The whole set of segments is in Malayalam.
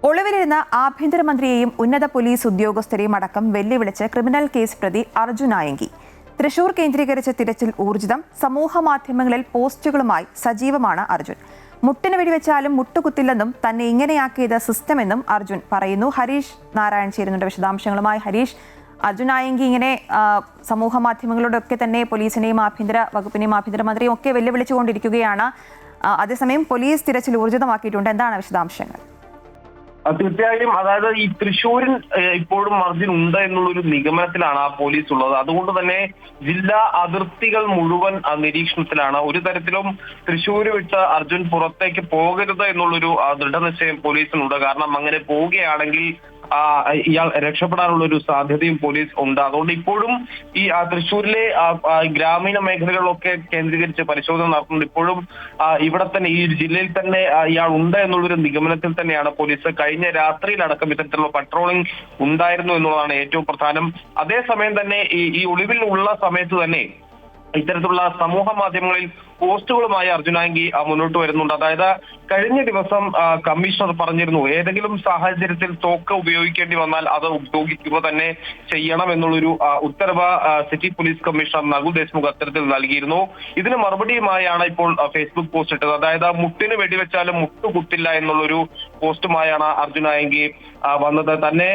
ഒളിവിലിരുന്ന ആഭ്യന്തരമന്ത്രിയെയും ഉന്നത പോലീസ് ഉദ്യോഗസ്ഥരെയും അടക്കം വെല്ലുവിളിച്ച് ക്രിമിനൽ കേസ് പ്രതി അർജുൻ ആയങ്കി. തൃശൂർ കേന്ദ്രീകരിച്ച തിരച്ചിൽ ഊർജിതം. സമൂഹ മാധ്യമങ്ങളിൽ പോസ്റ്റുകളുമായി സജീവമാണ് അർജുൻ. മുട്ടിന് വെടിവെച്ചാലും മുട്ടുകുത്തില്ലെന്നും തന്നെ ഇങ്ങനെയാക്കിയത് സിസ്റ്റമെന്നും അർജുൻ പറയുന്നു. ഹരീഷ് നാരായൺ ചേരുന്നുണ്ട് വിശദാംശങ്ങളുമായി. ഹരീഷ്, അർജുൻ ആയങ്കി ഇങ്ങനെ സമൂഹ മാധ്യമങ്ങളോടൊക്കെ തന്നെ പോലീസിനെയും ആഭ്യന്തര വകുപ്പിനെയും ആഭ്യന്തരമന്ത്രിയും ഒക്കെ വെല്ലുവിളിച്ചുകൊണ്ടിരിക്കുകയാണ്. അതേസമയം പോലീസ് തിരച്ചിൽ ഊർജിതമാക്കിയിട്ടുണ്ട്. എന്താണ് വിശദാംശങ്ങൾ? തീർച്ചയായും, അതായത് ഈ തൃശ്ശൂരിൽ ഇപ്പോഴും അർജുൻ ഉണ്ട് എന്നുള്ളൊരു നിഗമനത്തിലാണ് ആ പോലീസ് ഉള്ളത്. അതുകൊണ്ട് തന്നെ ജില്ലാ അതിർത്തികൾ മുഴുവൻ നിരീക്ഷണത്തിലാണ്. ഒരു തരത്തിലും തൃശ്ശൂർ വിട്ട് അർജുൻ പുറത്തേക്ക് പോകരുത് എന്നുള്ളൊരു ദൃഢനിശ്ചയം പോലീസിനുണ്ട്. കാരണം അങ്ങനെ പോവുകയാണെങ്കിൽ ഇയാൾ രക്ഷപ്പെടാനുള്ള ഒരു സാധ്യതയും പോലീസ് ഉണ്ട്. അതുകൊണ്ട് ഇപ്പോഴും ഈ തൃശ്ശൂരിലെ ഗ്രാമീണ മേഖലകളിലൊക്കെ കേന്ദ്രീകരിച്ച് പരിശോധന നടത്തുന്നുണ്ട്. ഇപ്പോഴും ഇവിടെ തന്നെ ഈ ജില്ലയിൽ തന്നെ ഇയാൾ ഉണ്ട് എന്നുള്ളൊരു നിഗമനത്തിൽ തന്നെയാണ് പോലീസ്. കഴിഞ്ഞ രാത്രിയിലടക്കം ഇത്തരത്തിലുള്ള പട്രോളിംഗ് ഉണ്ടായിരുന്നു എന്നുള്ളതാണ് ഏറ്റവും പ്രധാനം. അതേസമയം തന്നെ ഈ ഒളിവിൽ ഉള്ള സമയത്ത് തന്നെ ഇത്തരത്തിലുള്ള സമൂഹ മാധ്യമങ്ങളിൽ പോസ്റ്റുകളുമായി അർജുൻ ആയങ്കി മുന്നോട്ട് വരുന്നുണ്ട്. അതായത് കഴിഞ്ഞ ദിവസം കമ്മീഷണർ പറഞ്ഞിരുന്നു, ഏതെങ്കിലും സാഹചര്യത്തിൽ തോക്ക് ഉപയോഗിക്കേണ്ടി വന്നാൽ അത് ഉപയോഗിക്കുക തന്നെ ചെയ്യണം എന്നുള്ളൊരു ഉത്തരവ് city police commissioner Nakul Deshmukh അത്തരത്തിൽ നൽകിയിരുന്നു. ഇതിന് മറുപടിയുമായാണ് ഇപ്പോൾ ഫേസ്ബുക്ക് പോസ്റ്റ് ഇട്ടത്. അതായത് മുട്ടിന് വെടിവെച്ചാലും മുട്ടുകുത്തില്ല എന്നുള്ളൊരു പോസ്റ്റുമായാണ് അർജുൻ ആയങ്കി വന്നത്. തന്നെ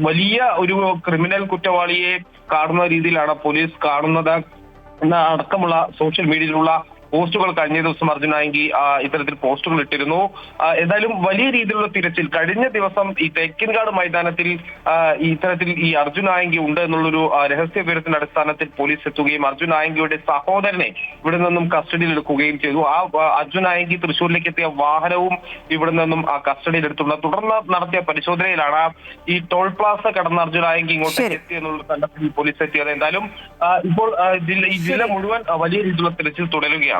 വലിയ ഒരു ക്രിമിനൽ കുറ്റവാളിയെ കാണുന്ന രീതിയിലാണ് പോലീസ് കാണുന്നത് അടക്കമുള്ള സോഷ്യൽ മീഡിയയിലുള്ള പോസ്റ്റുകൾ കഴിഞ്ഞ ദിവസം അർജുൻ ആയങ്കി ഇത്തരത്തിൽ പോസ്റ്റുകൾ ഇട്ടിരുന്നു. എന്തായാലും വലിയ രീതിയിലുള്ള തിരച്ചിൽ കഴിഞ്ഞ ദിവസം ഈ തെക്കിൻകാട് മൈതാനത്തിൽ ഇത്തരത്തിൽ ഈ അർജുൻ ആയങ്കി ഉണ്ട് എന്നുള്ളൊരു രഹസ്യ വിവരത്തിന്റെ അടിസ്ഥാനത്തിൽ പോലീസ് എത്തുകയും അർജുൻ ആയങ്കിയുടെ സഹോദരനെ ഇവിടെ നിന്നും കസ്റ്റഡിയിൽ എടുക്കുകയും ചെയ്തു. അർജുൻ ആയങ്കി തൃശ്ശൂരിലേക്ക് എത്തിയ വാഹനവും ഇവിടെ നിന്നും കസ്റ്റഡിയിൽ എടുത്തിട്ടുണ്ട്. തുടർന്ന് നടത്തിയ പരിശോധനയിലാണ് ഈ ടോൾ പ്ലാസ കടന്ന അർജുൻ ആയങ്കി ഇങ്ങോട്ട് എത്തി എന്നുള്ള കണ്ടെത്തൽ പോലീസ് എത്തിയത്. എന്തായാലും ഇപ്പോൾ ഈ ജില്ല മുഴുവൻ വലിയ രീതിയിലുള്ള തിരച്ചിൽ തുടരുകയാണ്.